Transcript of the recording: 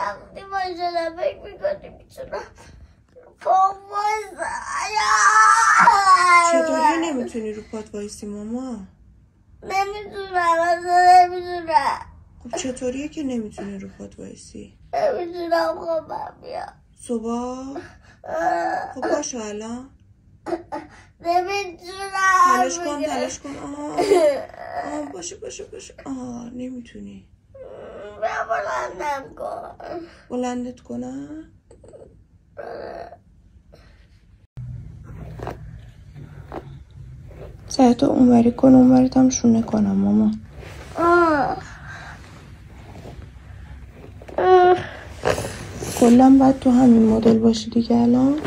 وقتی باشدم فکر میکنی میتونم پام چطوری نمیتونی رو پات وایسی ماما؟ نمیتونم. خب چطوریه که نمیتونی رو پات وایسی؟ نمیتونم خوابم بیاد. صبح؟ خب باشه الان نمیتونم. تلاش کن باشه نمیتونی. بلندم کن. بلندت کنم؟ سرتو اونوری کن، اونوریت هم شونه کنم ماما. کلا باید تو همین مدل باشی دیگه الان.